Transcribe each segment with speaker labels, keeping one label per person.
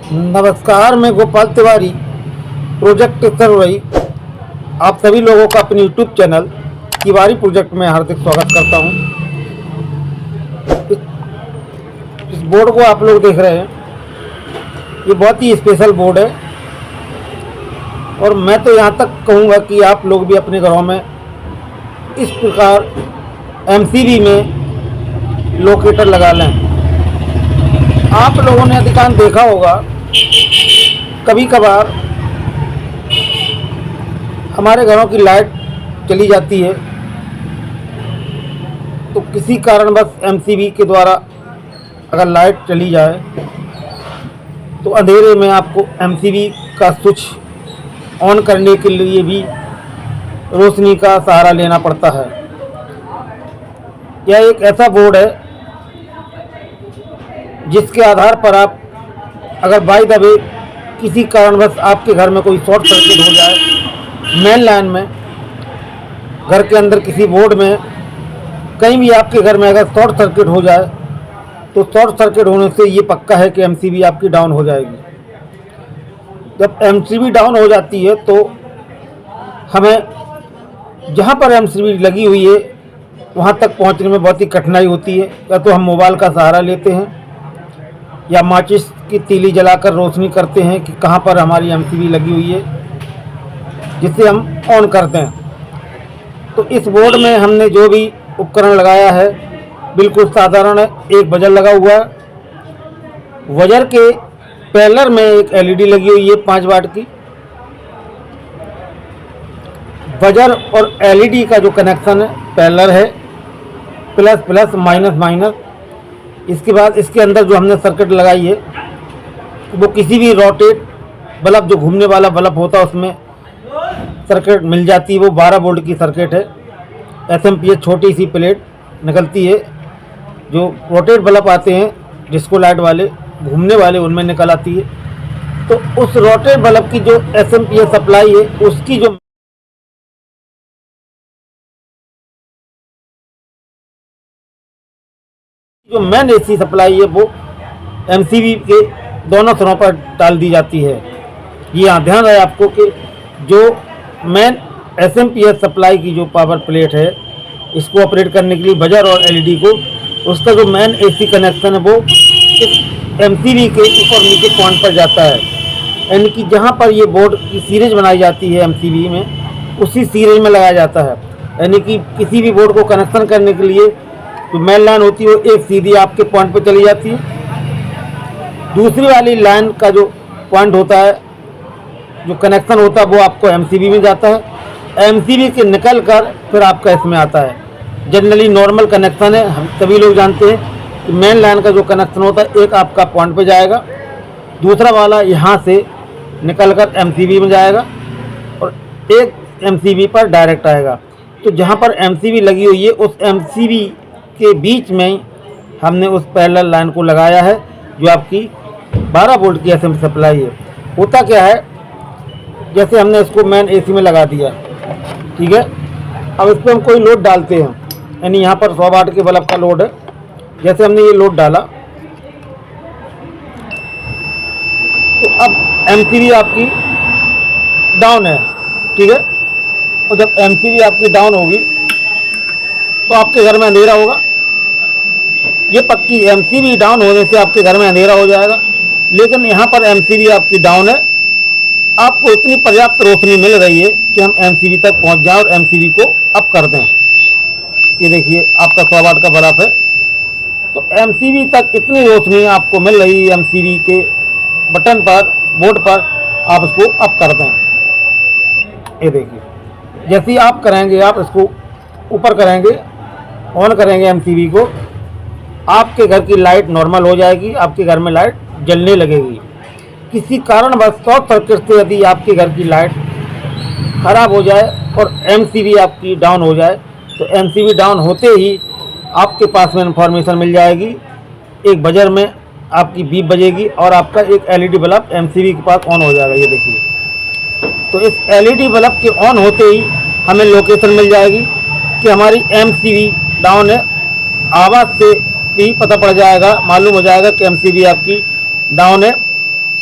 Speaker 1: नमस्कार, मैं गोपाल तिवारी, प्रोजेक्ट सर्वई। आप सभी लोगों का अपने यूट्यूब चैनल तिवारी प्रोजेक्ट में हार्दिक स्वागत करता हूं। इस बोर्ड को आप लोग देख रहे हैं, ये बहुत ही स्पेशल बोर्ड है और मैं तो यहाँ तक कहूँगा कि आप लोग भी अपने घरों में इस प्रकार एमसीबी में लोकेटर लगा लें। आप लोगों ने अधिकांश देखा होगा, कभी कभार हमारे घरों की लाइट चली जाती है तो किसी कारणवश एमसीबी के द्वारा अगर लाइट चली जाए तो अंधेरे में आपको एमसीबी का स्विच ऑन करने के लिए भी रोशनी का सहारा लेना पड़ता है। यह एक ऐसा बोर्ड है जिसके आधार पर आप अगर बाय द वे किसी कारणवश आपके घर में कोई शॉर्ट सर्किट हो जाए, मेन लाइन में, घर के अंदर किसी बोर्ड में, कहीं भी आपके घर में अगर शॉर्ट सर्किट हो जाए तो शॉर्ट सर्किट होने से ये पक्का है कि एमसीबी आपकी डाउन हो जाएगी। जब एमसीबी डाउन हो जाती है तो हमें जहाँ पर एमसीबी लगी हुई है वहाँ तक पहुँचने में बहुत ही कठिनाई होती है। या तो हम मोबाइल का सहारा लेते हैं या माचिस की तीली जलाकर रोशनी करते हैं कि कहाँ पर हमारी एमसीबी लगी हुई है, जिसे हम ऑन करते हैं। तो इस बोर्ड में हमने जो भी उपकरण लगाया है बिल्कुल साधारण है। एक बजर लगा हुआ है, बजर के पैरेलल में एक एलईडी लगी हुई है 5 वाट की। बजर और एलईडी का जो कनेक्शन है पैरेलल है, प्लस प्लस माइनस माइनस। इसके बाद इसके अंदर जो हमने सर्किट लगाई है वो किसी भी रोटेट बल्ब, जो घूमने वाला बल्ब होता है, उसमें सर्किट मिल जाती है। वो 12 वोल्ट की सर्किट है। एसएमपीएस छोटी सी प्लेट निकलती है, जो रोटेट बल्ब आते हैं डिस्को लाइट वाले, घूमने वाले, उनमें निकल आती है। तो उस रोटेट बल्ब की जो एसएमपीएस सप्लाई है उसकी जो मेन एसी सप्लाई है वो एमसीबी के दोनों सिरों पर डाल दी जाती है। ये यहाँ ध्यान रहे आपको कि जो मेन एसएमपीएस सप्लाई की जो पावर प्लेट है, इसको ऑपरेट करने के लिए बजर और एलईडी को, उसका जो मेन एसी कनेक्शन है वो इस एमसीबी के ऊपर नीचे पॉइंट पर जाता है। यानी कि जहाँ पर ये बोर्ड की सीरीज बनाई जाती है एमसीबी में, उसी सीरीज में लगाया जाता है। यानी कि किसी भी बोर्ड को कनेक्शन करने के लिए जो मेन लाइन होती है वो एक सीधी आपके पॉइंट पर चली जाती है। दूसरी वाली लाइन का जो पॉइंट होता है, जो कनेक्शन होता है, वो आपको एमसीबी में जाता है। एमसीबी के निकल कर फिर आपका इसमें आता है। जनरली नॉर्मल कनेक्शन है, हम सभी लोग जानते हैं कि मेन लाइन का जो कनेक्शन होता है, एक आपका पॉइंट पे जाएगा, दूसरा वाला यहाँ से निकल कर एमसीबी में जाएगा और एक एमसीबी पर डायरेक्ट आएगा। तो जहाँ पर एमसीबी लगी हुई है उस एमसीबी के बीच में हमने उस पैरेलल लाइन को लगाया है, जो आपकी 12 वोल्ट की एसएम सप्लाई है। होता क्या है, जैसे हमने इसको मेन एसी में लगा दिया, ठीक है। अब इस पर हम कोई लोड डालते हैं, यानी यहाँ पर 100 वाट के बल्ब का लोड है। जैसे हमने ये लोड डाला तो अब एमसीबी आपकी डाउन है, ठीक है। और जब एमसीबी आपकी डाउन होगी तो आपके घर में अंधेरा होगा। ये पक्की, एमसीबी डाउन होने से आपके घर में अंधेरा हो जाएगा। लेकिन यहाँ पर एमसीबी आपकी डाउन है, आपको इतनी पर्याप्त रोशनी मिल रही है कि हम एमसीबी तक पहुँच जाएं और एमसीबी को अप कर दें। ये देखिए आपका 100 वाट का बल्ब है, तो एमसीबी तक इतनी रोशनी आपको मिल रही है। एमसीबी के बटन पर, बोर्ड पर आप इसको अप कर दें। ये देखिए, जैसे ही आप करेंगे, आप इसको ऊपर करेंगे, ऑन करेंगे एमसीबी को, आपके घर की लाइट नॉर्मल हो जाएगी, आपके घर में लाइट जलने लगेगी। किसी कारणवश शॉर्ट सर्किट से यदि आपके घर की लाइट खराब हो जाए और एमसीबी आपकी डाउन हो जाए तो एमसीबी डाउन होते ही आपके पास में इंफॉर्मेशन मिल जाएगी। एक बजर में आपकी बीप बजेगी और आपका एक एलईडी बल्ब एमसीबी के पास ऑन हो जाएगा। ये देखिए, तो इस एलईडी बल्ब के ऑन होते ही हमें लोकेशन मिल जाएगी कि हमारी एमसीबी डाउन है। आवाज़ से भी पता पड़ जाएगा, मालूम हो जाएगा कि एमसीबी आपकी डाउन है।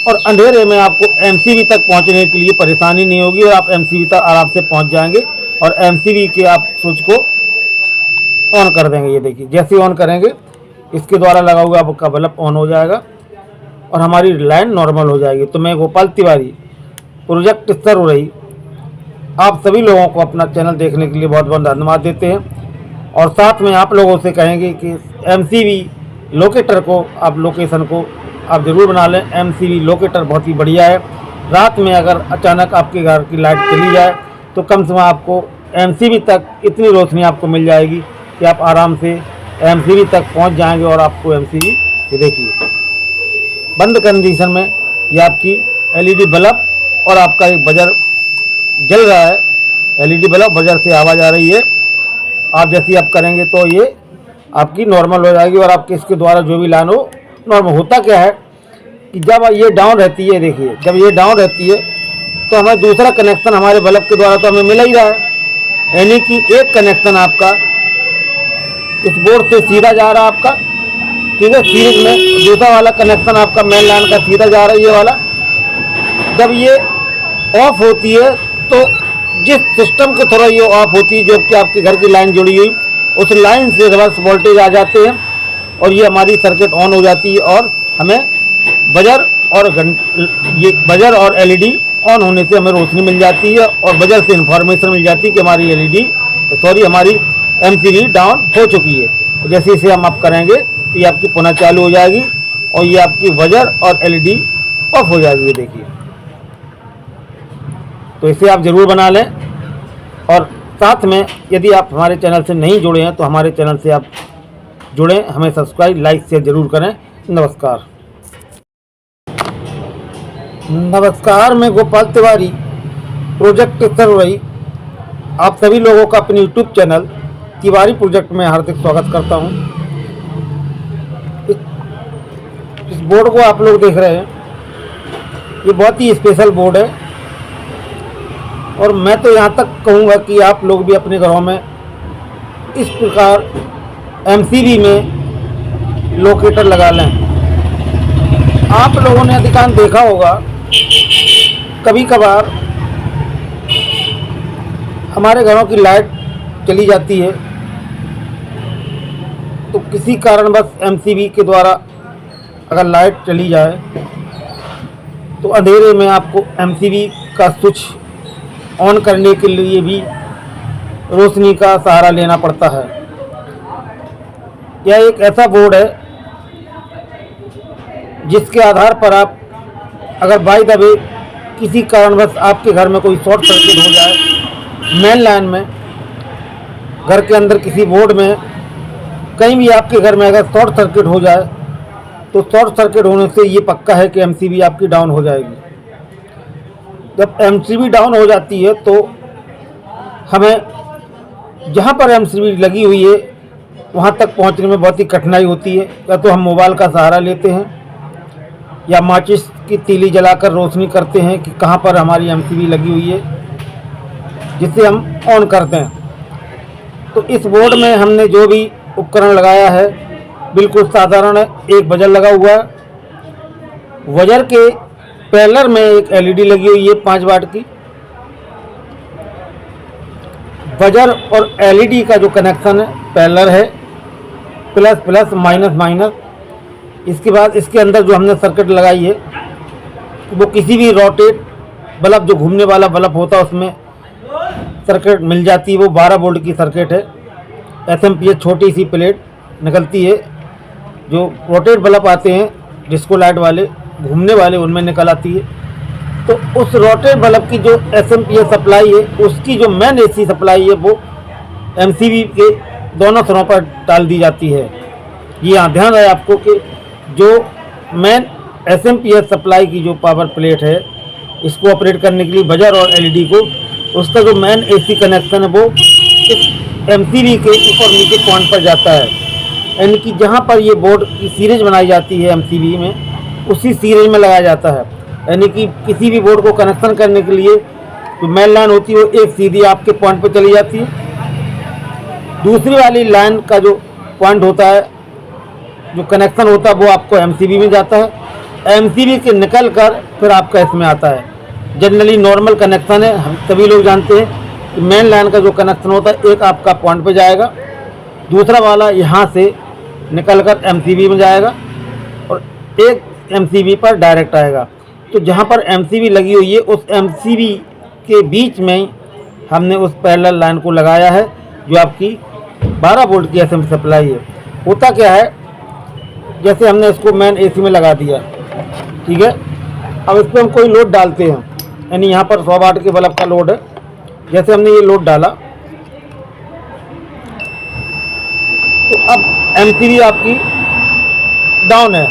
Speaker 1: और अंधेरे में आपको एमसीबी तक पहुंचने के लिए परेशानी नहीं होगी और आप एमसीबी तक आराम से पहुंच जाएंगे। और एमसीबी के आप स्विच को ऑन कर देंगे। ये देखिए, जैसे ऑन करेंगे इसके द्वारा लगा हुआ आपका बल्ब ऑन हो जाएगा और हमारी लाइन नॉर्मल हो जाएगी। तो मैं गोपाल तिवारी, प्रोजेक्ट स्तर हो रही, आप सभी लोगों को अपना चैनल देखने के लिए बहुत बहुत धन्यवाद देते हैं। और साथ में आप लोगों से कहेंगे कि एमसीबी लोकेटर को, आप लोकेशन को आप ज़रूर बना लें। एमसीबी लोकेटर बहुत ही बढ़िया है। रात में अगर अचानक आपके घर की लाइट चली जाए तो कम से कम आपको एमसीबी तक इतनी रोशनी आपको मिल जाएगी कि आप आराम से एमसीबी तक पहुंच जाएंगे। और आपको एमसीबी, ये देखिए बंद कंडीशन में ये आपकी एलईडी बल्ब और आपका एक बजर जल रहा है। एलईडी बल्ब बजर से आवाज़ आ रही है। आप जैसे आप करेंगे तो ये आपकी नॉर्मल हो जाएगी और आपके इसके द्वारा जो भी लाइन हो नॉर्मल। होता क्या है कि जब ये डाउन रहती है, देखिए जब ये डाउन रहती है तो हमें दूसरा कनेक्शन हमारे बल्ब के द्वारा तो हमें मिल ही रहा है। यानी कि एक कनेक्शन आपका इस बोर्ड से सीधा जा रहा है आपका, ठीक है, सीरीज में। दूसरा वाला कनेक्शन आपका मेन लाइन का सीधा जा रहा है, ये वाला। जब ये ऑफ होती है तो जिस सिस्टम के थ्रू ये ऑफ होती है, जो कि आपके घर की लाइन जुड़ी हुई, उस लाइन से रिवर्स वोल्टेज आ जाते हैं और ये हमारी सर्किट ऑन हो जाती है और हमें बजर और एलईडी ऑन होने से हमें रोशनी मिल जाती है और बजर से इंफॉर्मेशन मिल जाती है कि हमारी एमसीबी डाउन हो चुकी है। जैसे इसे हम आप करेंगे तो ये आपकी पुनः चालू हो जाएगी और ये आपकी बजर और एलईडी ऑफ हो जाएगी। ये देखिए, तो इसे आप ज़रूर बना लें। और साथ में यदि आप हमारे चैनल से नहीं जुड़े हैं तो हमारे चैनल से आप जुड़ें, हमें सब्सक्राइब लाइक शेयर ज़रूर करें। नमस्कार। नमस्कार, मैं गोपाल तिवारी, प्रोजेक्ट स्तर हो रही, आप सभी लोगों का अपने यूट्यूब चैनल तिवारी प्रोजेक्ट में हार्दिक स्वागत करता हूं। इस बोर्ड को आप लोग देख रहे हैं, ये बहुत ही स्पेशल बोर्ड है और मैं तो यहाँ तक कहूँगा कि आप लोग भी अपने घरों में इस प्रकार एमसीबी में लोकेटर लगा लें। आप लोगों ने अधिकांश देखा होगा, कभी कभार हमारे घरों की लाइट चली जाती है तो किसी कारणवश एमसीबी के द्वारा अगर लाइट चली जाए तो अंधेरे में आपको एमसीबी का स्विच ऑन करने के लिए भी रोशनी का सहारा लेना पड़ता है। यह एक ऐसा बोर्ड है जिसके आधार पर आप अगर बाय द वे किसी कारणवश आपके घर में कोई शॉर्ट सर्किट हो जाए मेन लाइन में, घर के अंदर किसी बोर्ड में, कहीं भी आपके घर में अगर शॉर्ट सर्किट हो जाए तो शॉर्ट सर्किट होने से ये पक्का है कि एमसीबी आपकी डाउन हो जाएगी। जब एमसीबी डाउन हो जाती है तो हमें जहाँ पर एमसीबी लगी हुई है वहाँ तक पहुँचने में बहुत ही कठिनाई होती है। या तो हम मोबाइल का सहारा लेते हैं या माचिस की तीली जलाकर रोशनी करते हैं कि कहाँ पर हमारी एमसीबी लगी हुई है, जिसे हम ऑन करते हैं। तो इस बोर्ड में हमने जो भी उपकरण लगाया है बिल्कुल साधारण है। एक बजर लगा हुआ है, बजर के पैरेलल में एक एलईडी लगी हुई है 5 वाट की। बजर और एलईडी का जो कनेक्शन है पैरेलल है, प्लस प्लस माइनस माइनस। इसके बाद इसके अंदर जो हमने सर्किट लगाई है वो किसी भी रोटेट बल्ब, जो घूमने वाला बल्ब होता है, उसमें सर्किट मिल जाती है। वो 12 वोल्ट की सर्किट है। एसएमपीएस छोटी सी प्लेट निकलती है, जो रोटेट बल्ब आते हैं डिस्को लाइट वाले, घूमने वाले, उनमें निकल आती है। तो उस रोटेट बल्ब की जो एसएमपीएस सप्लाई है, उसकी जो मेन एसी सप्लाई है वो एमसीबी के दोनों सिरों पर डाल दी जाती है। ये यहाँ ध्यान रहे आपको कि जो मेन एसएमपीएस सप्लाई की जो पावर प्लेट है, इसको ऑपरेट करने के लिए बजर और एलईडी को, उसका जो मेन एसी कनेक्शन है वो इस एमसीबी के ऊपर नीचे पॉइंट पर जाता है। यानी कि जहाँ पर ये बोर्ड की सीरीज बनाई जाती है एमसीबी में, उसी सीरीज में लगाया जाता है। यानी कि किसी भी बोर्ड को कनेक्शन करने के लिए जो मेन लाइन होती है वो एक सीधी आपके पॉइंट पर चली जाती है। दूसरी वाली लाइन का जो पॉइंट होता है, जो कनेक्शन होता है, वो आपको एमसीबी में जाता है। एमसीबी के निकल कर फिर आपका इसमें आता है। जनरली नॉर्मल कनेक्शन है, हम सभी लोग जानते हैं कि मेन लाइन का जो कनेक्शन होता है एक आपका पॉइंट पे जाएगा, दूसरा वाला यहाँ से निकल कर एमसीबी में जाएगा और एक एमसीबी पर डायरेक्ट आएगा। तो जहाँ पर एमसीबी लगी हुई है उस एमसीबी के बीच में ही हमने उस पैरेलल लाइन को लगाया है जो आपकी 12 वोल्ट की एसएम सप्लाई है। होता क्या है, जैसे हमने इसको मेन एसी में लगा दिया, ठीक है, अब इस पर हम कोई लोड डालते हैं, यानी यहाँ पर 100 वाट के बल्ब का लोड है। जैसे हमने ये लोड डाला तो अब एमसीबी आपकी डाउन है,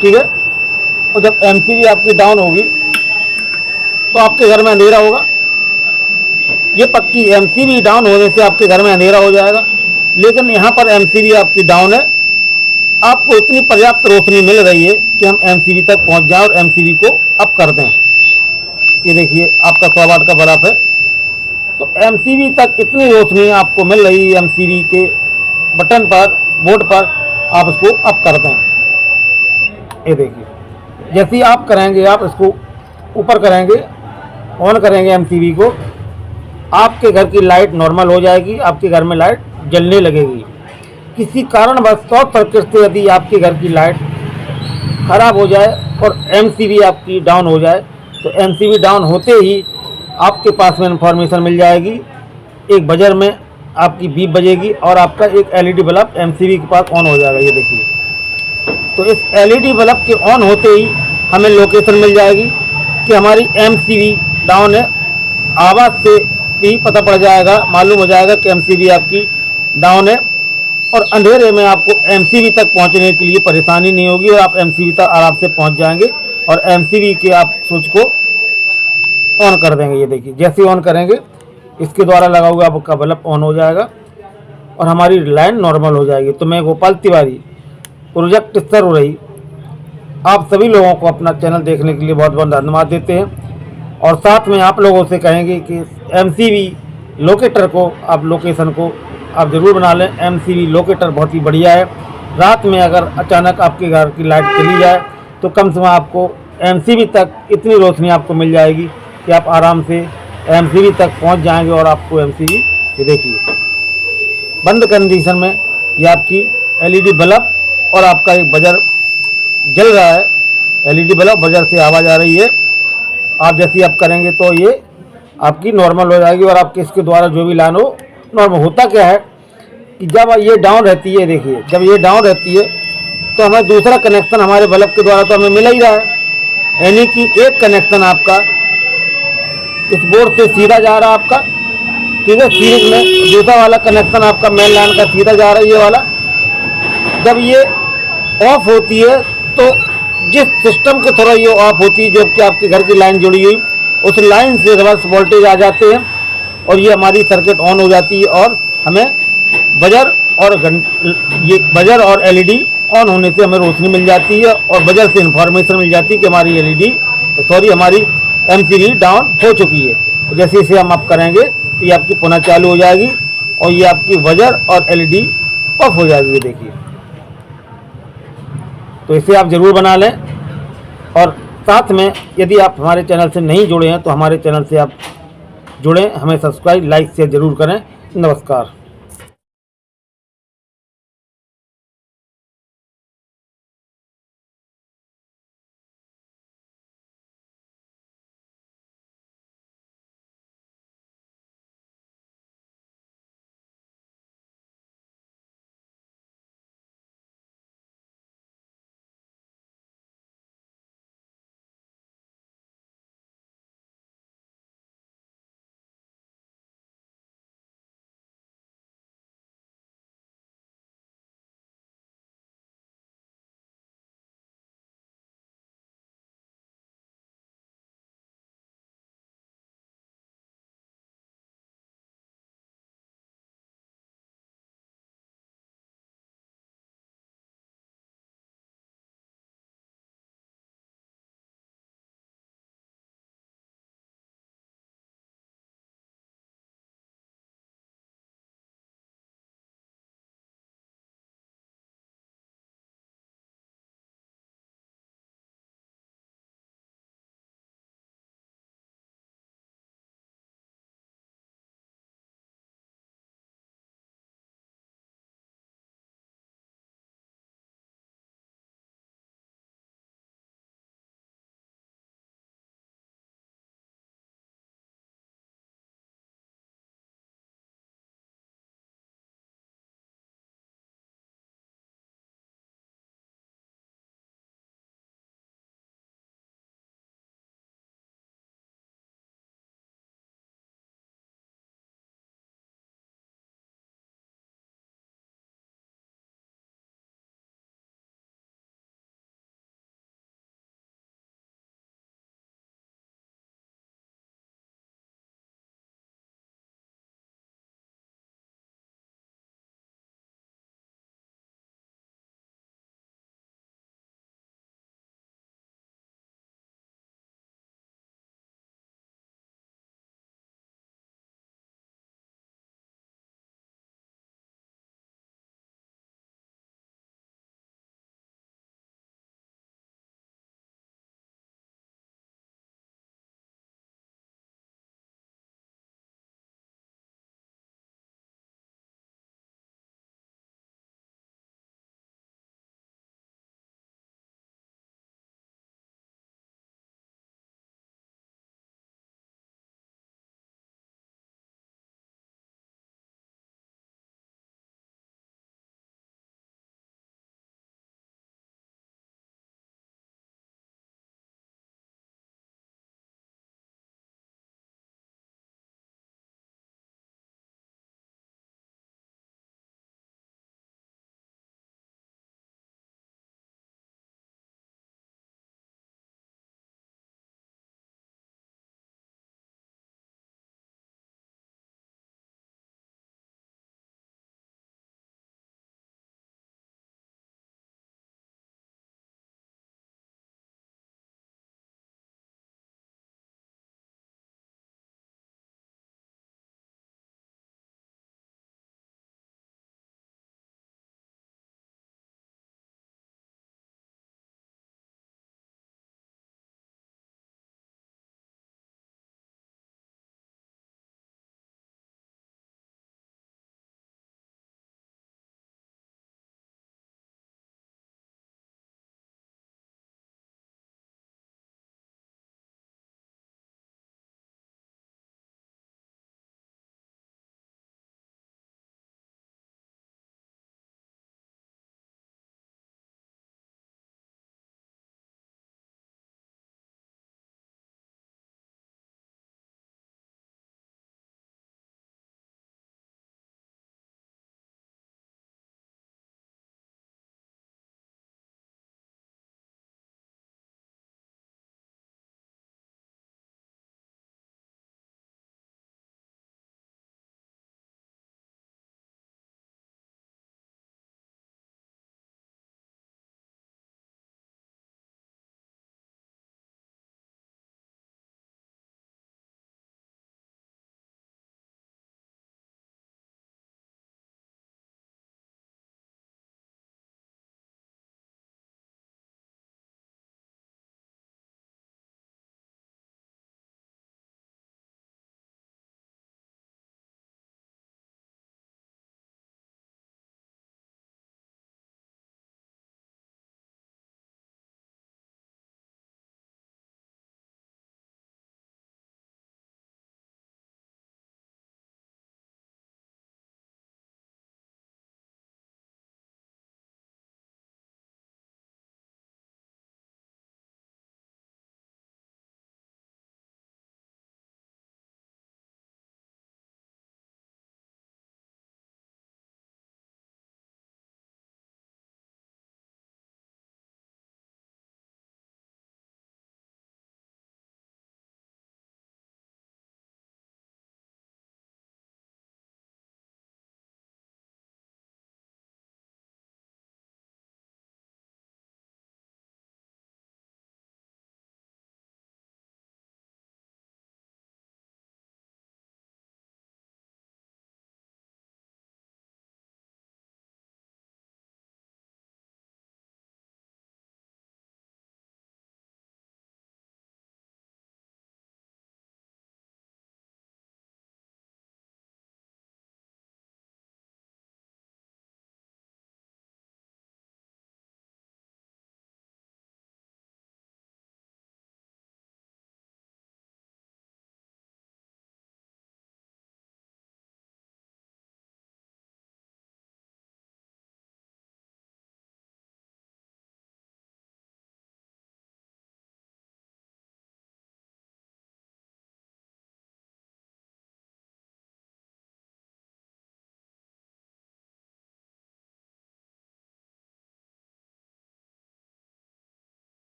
Speaker 1: ठीक है, और जब एमसीबी आपकी डाउन होगी तो आपके घर में अंधेरा होगा। ये पक्की एमसीबी डाउन होने से आपके घर में अंधेरा हो जाएगा। लेकिन यहाँ पर एमसीबी आपकी डाउन है, आपको इतनी पर्याप्त रोशनी मिल रही है कि हम एमसीबी तक पहुँच जाएं और एमसीबी को अप कर दें। ये देखिए आपका 100 वाट का बल्ब है, तो एमसीबी तक इतनी रोशनी आपको मिल रही है, एमसीबी के बटन पर, बोर्ड पर आप इसको अप कर दें। ये देखिए जैसे ही आप करेंगे, आप इसको ऊपर करेंगे, ऑन करेंगे एमसीबी को, आपके घर की लाइट नॉर्मल हो जाएगी, आपके घर में लाइट जलने लगेगी। किसी कारणवश शॉर्ट सर्किट से यदि आपके घर की लाइट खराब हो जाए और एमसीबी आपकी डाउन हो जाए तो एमसीबी डाउन होते ही आपके पास में इंफॉर्मेशन मिल जाएगी, एक बजर में आपकी बीप बजेगी और आपका एक एलईडी बल्ब एमसीबी के पास ऑन हो जाएगा। ये देखिए, तो इस एलईडी बल्ब के ऑन होते ही हमें लोकेशन मिल जाएगी कि हमारी एमसीबी डाउन है। आवाज़ से भी पता पड़ जाएगा, मालूम हो जाएगा कि एमसीबी आपकी डाउन है और अंधेरे में आपको एमसीबी तक पहुंचने के लिए परेशानी नहीं होगी और आप एमसीबी तक आराम से पहुंच जाएंगे और एमसीबी के आप स्विच को ऑन कर देंगे। ये देखिए जैसे ऑन करेंगे इसके द्वारा लगा हुआ आपका बल्ब ऑन हो जाएगा और हमारी लाइन नॉर्मल हो जाएगी। तो मैं गोपाल तिवारी, प्रोजेक्ट स्तर हो रही, आप सभी लोगों को अपना चैनल देखने के लिए बहुत बहुत धन्यवाद देते हैं और साथ में आप लोगों से कहेंगे कि एमसीबी लोकेटर को, आप लोकेशन को आप ज़रूर बना लें। एमसीबी लोकेटर बहुत ही बढ़िया है। रात में अगर अचानक आपके घर की लाइट चली जाए तो कम से कम आपको एमसीबी तक इतनी रोशनी आपको मिल जाएगी कि आप आराम से एमसीबी तक पहुंच जाएंगे और आपको एमसीबी, ये देखिए बंद कंडीशन में ये आपकी एलईडी बल्ब और आपका एक बजर जल रहा है। एलईडी बल्ब बजर से आवाज़ आ रही है। आप जैसे आप करेंगे तो ये आपकी नॉर्मल हो जाएगी और आपके इसके द्वारा जो भी लाइन हो नॉर्मल। होता क्या है कि जब ये डाउन रहती है, देखिए जब ये डाउन रहती है तो हमें दूसरा कनेक्शन हमारे बल्ब के द्वारा तो हमें मिल ही रहा है, यानी कि एक कनेक्शन आपका इस बोर्ड से सीधा जा रहा है आपका, ठीक है, सीरीज में दूसरा वाला कनेक्शन आपका मेन लाइन का सीधा जा रहा है ये वाला। जब ये ऑफ होती है तो जिस सिस्टम के थ्रू ये ऑफ होती है, जो कि आपके घर की लाइन जुड़ी हुई, उस लाइन से रिवर्स वोल्टेज आ जाते हैं और ये हमारी सर्किट ऑन हो जाती है और हमें बजर और एलईडी ऑन होने से हमें रोशनी मिल जाती है और बजर से इंफॉर्मेशन मिल जाती है कि हमारी एमसीबी डाउन हो चुकी है। जैसे इसे हम अप करेंगे तो ये आपकी पुनः चालू हो जाएगी और ये आपकी बजर और एलईडी ऑफ हो जाएगी। ये देखिए, तो इसे आप ज़रूर बना लें और साथ में यदि आप हमारे चैनल से नहीं जुड़े हैं तो हमारे चैनल से आप जुड़ें, हमें सब्सक्राइब, लाइक, शेयर ज़रूर करें। नमस्कार।